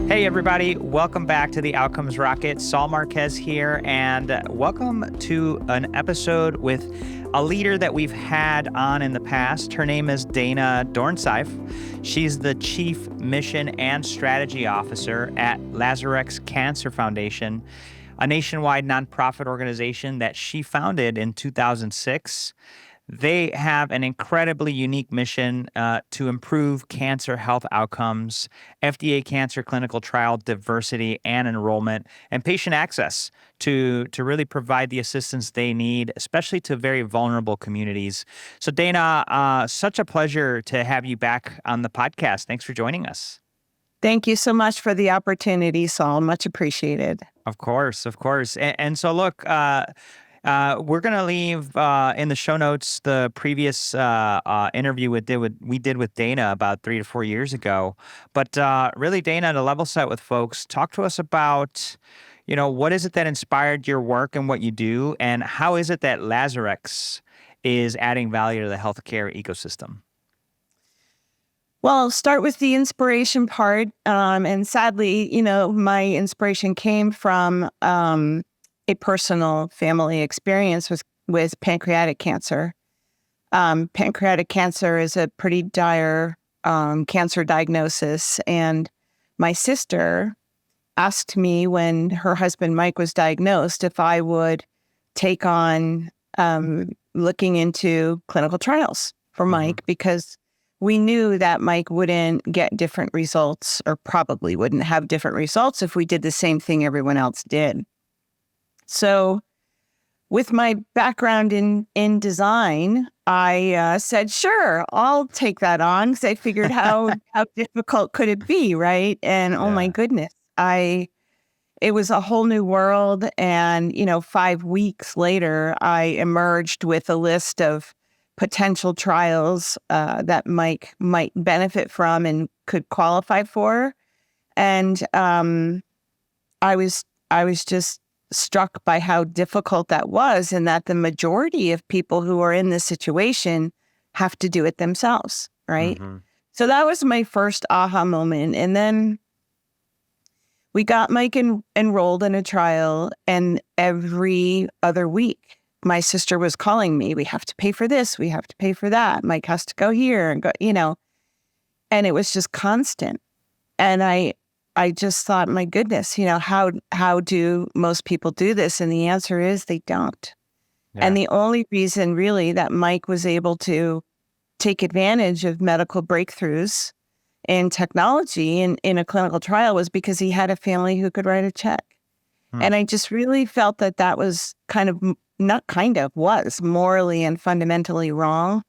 Hey everybody, welcome back to the Outcomes Rocket. Saul Marquez here, and welcome to an episode with a leader that we've had on in the past. Her name is Dana Dornsife. She's the Chief Mission and Strategy Officer at Lazarex Cancer Foundation, a nationwide nonprofit organization that she founded in 2006. They have an incredibly unique mission to improve cancer health outcomes, FDA cancer clinical trial diversity and enrollment, and patient access to really provide the assistance they need, especially to very vulnerable communities. So Dana, such a pleasure to have you back on the podcast. Thanks for joining us. Thank you so much for the opportunity, Saul. Much appreciated. Of course. And so look, we're going to leave in the show notes the previous interview we did with Dana about 3 to 4 years ago. But really, Dana, to level set with folks, talk to us about, what is it that inspired your work and what you do, and how is it that Lazarex is adding value to the healthcare ecosystem? Well, I'll start with the inspiration part. And sadly, my inspiration came from a personal family experience with pancreatic cancer. Pancreatic cancer is a pretty dire cancer diagnosis. And my sister asked me when her husband Mike was diagnosed if I would take on looking into clinical trials for Mike, because we knew that Mike wouldn't get different results, or probably wouldn't have different results if we did the same thing everyone else did. So with my background in design, I said, sure, I'll take that on, because I figured how difficult could it be, right? And oh my goodness, it was a whole new world. And, 5 weeks later, I emerged with a list of potential trials that Mike might benefit from and could qualify for. And I was just struck by how difficult that was, and that the majority of people who are in this situation have to do it themselves, right? So that was my first aha moment. And then we got Mike enrolled in a trial, and every other week, my sister was calling me, we have to pay for this, we have to pay for that, Mike has to go here, and go, and it was just constant. And I just thought, my goodness, how do most people do this? And the answer is they don't. Yeah. And the only reason really that Mike was able to take advantage of medical breakthroughs in technology in a clinical trial was because he had a family who could write a check. And I just really felt that was was morally and fundamentally wrong.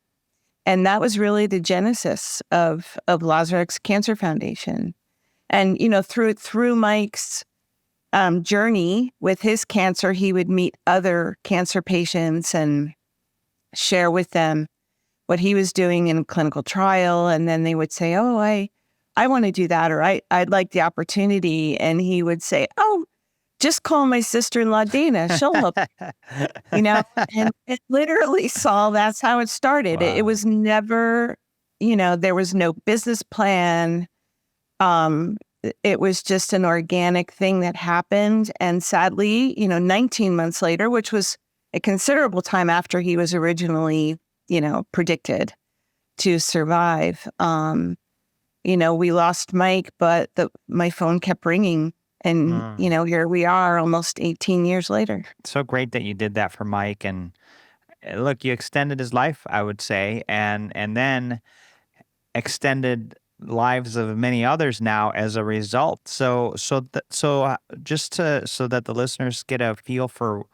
And that was really the genesis of Lazarex Cancer Foundation. And, through Mike's journey with his cancer, he would meet other cancer patients and share with them what he was doing in a clinical trial. And then they would say, oh, I want to do that, or I'd like the opportunity. And he would say, oh, just call my sister-in-law, Dana. She'll help. And it literally, Saul, that's how it started. Wow. It was never, there was no business plan. It was just an organic thing that happened. And sadly, 19 months later, which was a considerable time after he was originally, predicted to survive, we lost Mike, but my phone kept ringing. And, here we are almost 18 years later. So great that you did that for Mike. And look, you extended his life, I would say, and then extended lives of many others now as a result. So that the listeners get a feel for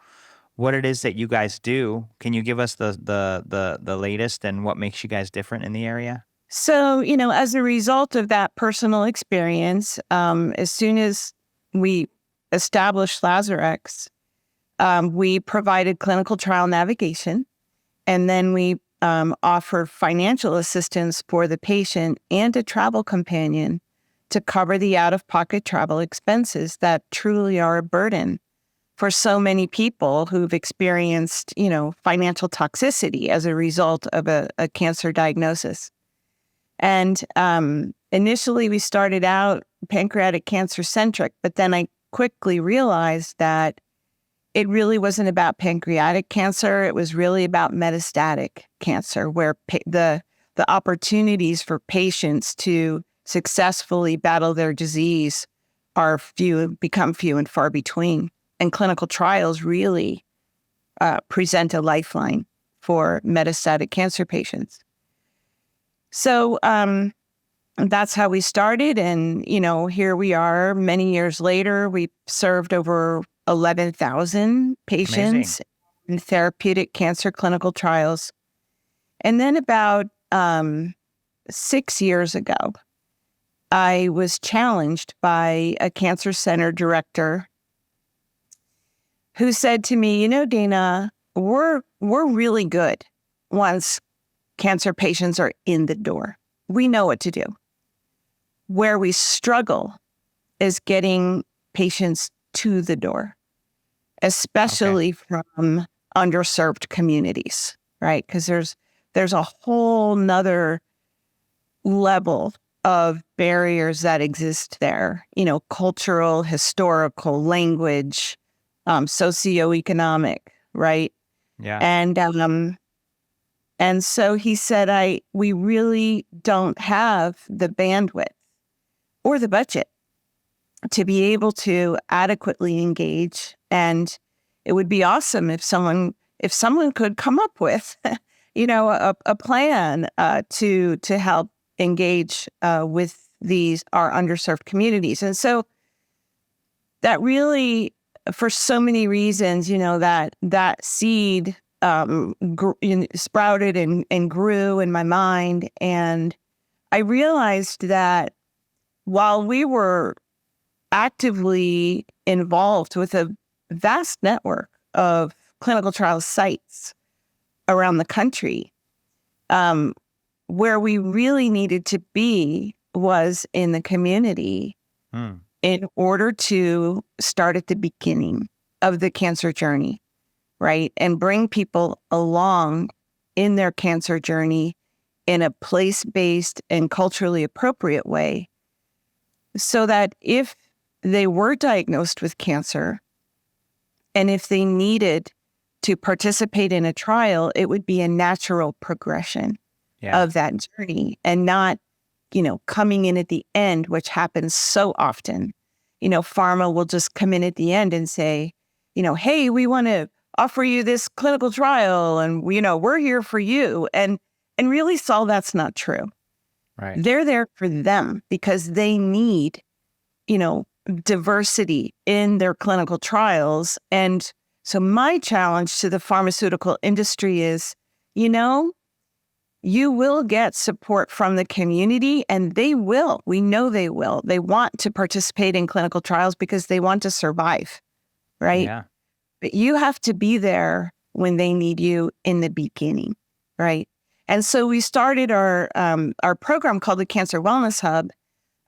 what it is that you guys do, can you give us the latest and what makes you guys different in the area? So, as a result of that personal experience, as soon as we established Lazarex, we provided clinical trial navigation, and then we offered financial assistance for the patient and a travel companion to cover the out-of-pocket travel expenses that truly are a burden for so many people who've experienced, financial toxicity as a result of a cancer diagnosis. And initially, we started out pancreatic cancer centric, but then I quickly realized that it really wasn't about pancreatic cancer. It was really about metastatic cancer, where the opportunities for patients to successfully battle their disease become few and far between. And clinical trials really present a lifeline for metastatic cancer patients. So that's how we started. And, here we are many years later. We've served over 11,000 patients in therapeutic cancer clinical trials. And then about 6 years ago, I was challenged by a cancer center director who said to me, Dana, we're really good once cancer patients are in the door. We know what to do. Where we struggle is getting patients to the door, especially from underserved communities, right? Because there's a whole nother level of barriers that exist there, cultural, historical, language, socioeconomic, right? Yeah. And so he said, we really don't have the bandwidth or the budget to be able to adequately engage. And it would be awesome if someone could come up with, a plan to help engage with our underserved communities. And so that really, for so many reasons, that seed sprouted and grew in my mind. And I realized that while we were actively involved with a vast network of clinical trial sites around the country, where we really needed to be was in the community in order to start at the beginning of the cancer journey, right? And bring people along in their cancer journey in a place-based and culturally appropriate way, so that if they were diagnosed with cancer and if they needed to participate in a trial, it would be a natural progression of that journey, and not, coming in at the end, which happens so often. Pharma will just come in at the end and say, hey, we want to offer you this clinical trial, and we're here for you. And really, Saul, that's not true. Right. They're there for them because they need, diversity in their clinical trials. And so my challenge to the pharmaceutical industry is, you will get support from the community, and they will. We know they will. They want to participate in clinical trials because they want to survive, right? Yeah. But you have to be there when they need you in the beginning, right? And so we started our program called the Cancer Wellness Hub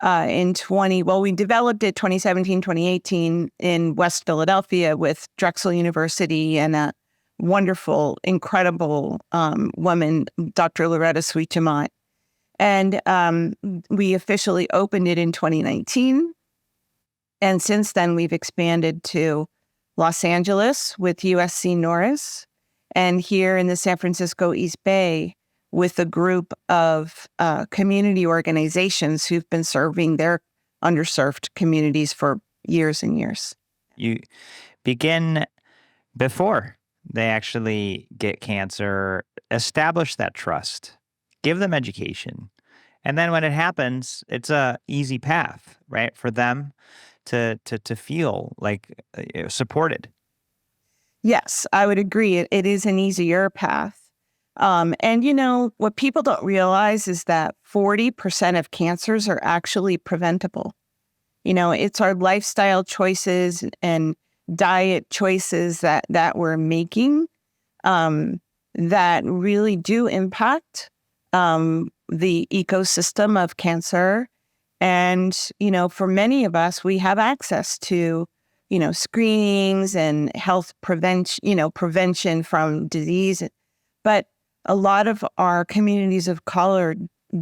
we developed it 2017, 2018 in West Philadelphia with Drexel University and a wonderful, incredible woman, Dr. Loretta Sweet-Jamont. And we officially opened it in 2019. And since then, we've expanded to Los Angeles with USC Norris, and here in the San Francisco East Bay with a group of community organizations who've been serving their underserved communities for years and years. You begin before they actually get cancer, establish that trust, give them education. And then when it happens, it's a easy path, right, for them to feel like supported. Yes, I would agree. It is an easier path. And what people don't realize is that 40% of cancers are actually preventable. It's our lifestyle choices and diet choices that we're making that really do impact the ecosystem of cancer. And, for many of us, we have access to, screenings and health prevention from disease. But a lot of our communities of color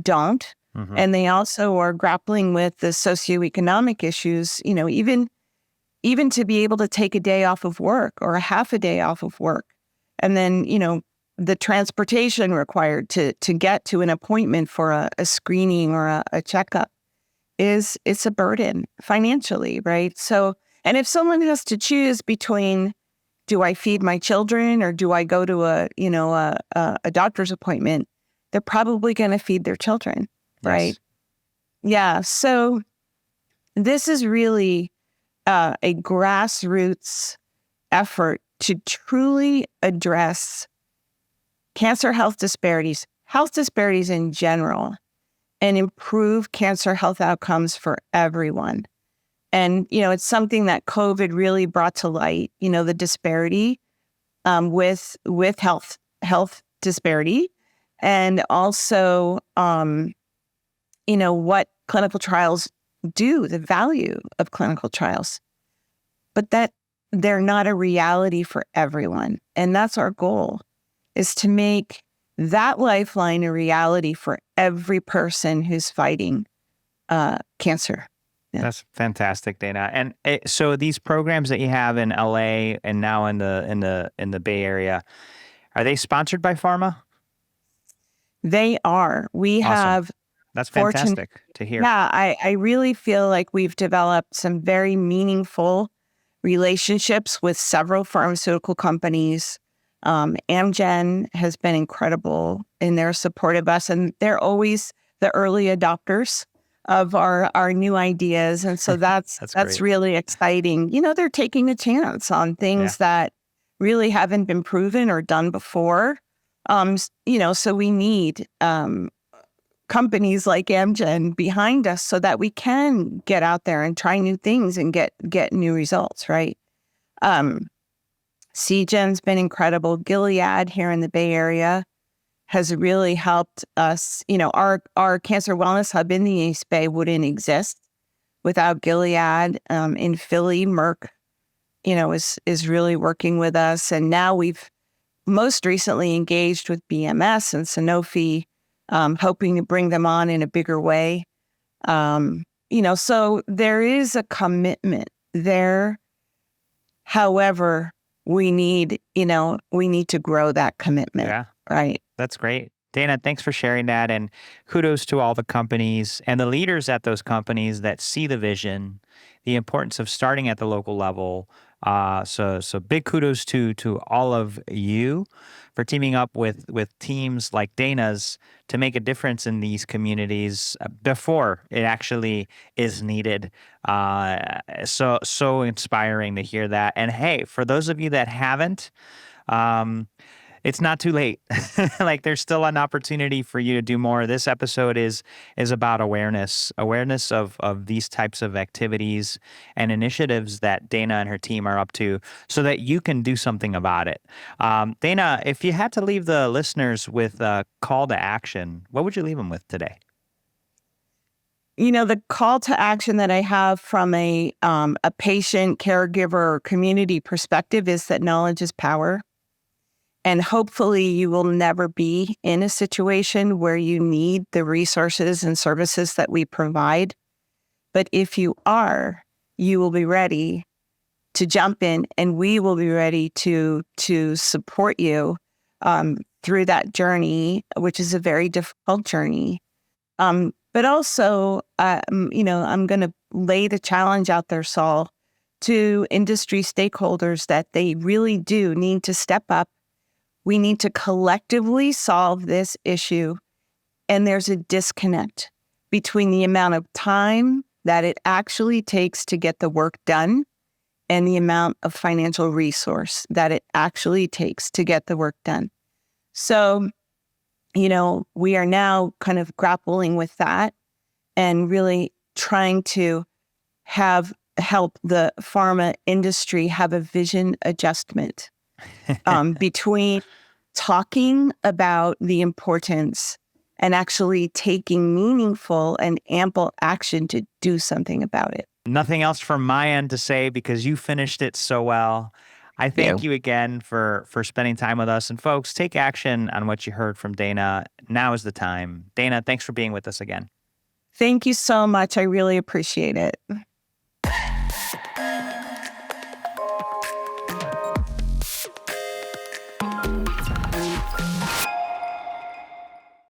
don't. And they also are grappling with the socioeconomic issues, even to be able to take a day off of work or a half a day off of work. And then, the transportation required to get to an appointment for a screening or a checkup it's a burden financially, right? So, and if someone has to choose between, do I feed my children or do I go to a doctor's appointment, they're probably going to feed their children, right? Yes. Yeah. So this is really a grassroots effort to truly address cancer health disparities in general, and improve cancer health outcomes for everyone. And, it's something that COVID really brought to light, the disparity with health disparity, and also, what clinical trials do, the value of clinical trials, but that they're not a reality for everyone. And that's our goal, is to make that lifeline a reality for every person who's fighting cancer. Yeah. That's fantastic, Dana. And so these programs that you have in LA and now in the Bay Area, are they sponsored by pharma? They are. We Awesome. have. That's fantastic to hear. Yeah, I really feel like we've developed some very meaningful relationships with several pharmaceutical companies. Amgen has been incredible in their support of us, and they're always the early adopters of our new ideas. And so that's really exciting. They're taking a chance on things that really haven't been proven or done before. So we need companies like Amgen behind us so that we can get out there and try new things and get new results, right? Seagen's been incredible. Gilead here in the Bay Area has really helped us. Our cancer wellness hub in the East Bay wouldn't exist without Gilead. In Philly, Merck, is really working with us. And now we've most recently engaged with BMS and Sanofi, hoping to bring them on in a bigger way. So there is a commitment there. However, we need to grow that commitment. Yeah. Right. That's great. Dana, thanks for sharing that. And kudos to all the companies and the leaders at those companies that see the vision, the importance of starting at the local level. So big kudos to all of you for teaming up with teams like Dana's to make a difference in these communities before it actually is needed. So inspiring to hear that. And hey, for those of you that haven't, it's not too late. Like there's still an opportunity for you to do more. This episode is about awareness of these types of activities and initiatives that Dana and her team are up to so that you can do something about it. Dana, if you had to leave the listeners with a call to action, what would you leave them with today? The call to action that I have from a patient, caregiver, or community perspective is that knowledge is power. And hopefully you will never be in a situation where you need the resources and services that we provide. But if you are, you will be ready to jump in, and we will be ready to support you through that journey, which is a very difficult journey. But also, I'm going to lay the challenge out there, Saul, to industry stakeholders that they really do need to step up. We need to collectively solve this issue. And there's a disconnect between the amount of time that it actually takes to get the work done and the amount of financial resource that it actually takes to get the work done. So, we are now kind of grappling with that and really trying to help the pharma industry have a vision adjustment between talking about the importance and actually taking meaningful and ample action to do something about it. Nothing else from my end to say because you finished it so well. I thank you again for spending time with us. And folks, take action on what you heard from Dana. Now is the time. Dana, thanks for being with us again. Thank you so much. I really appreciate it.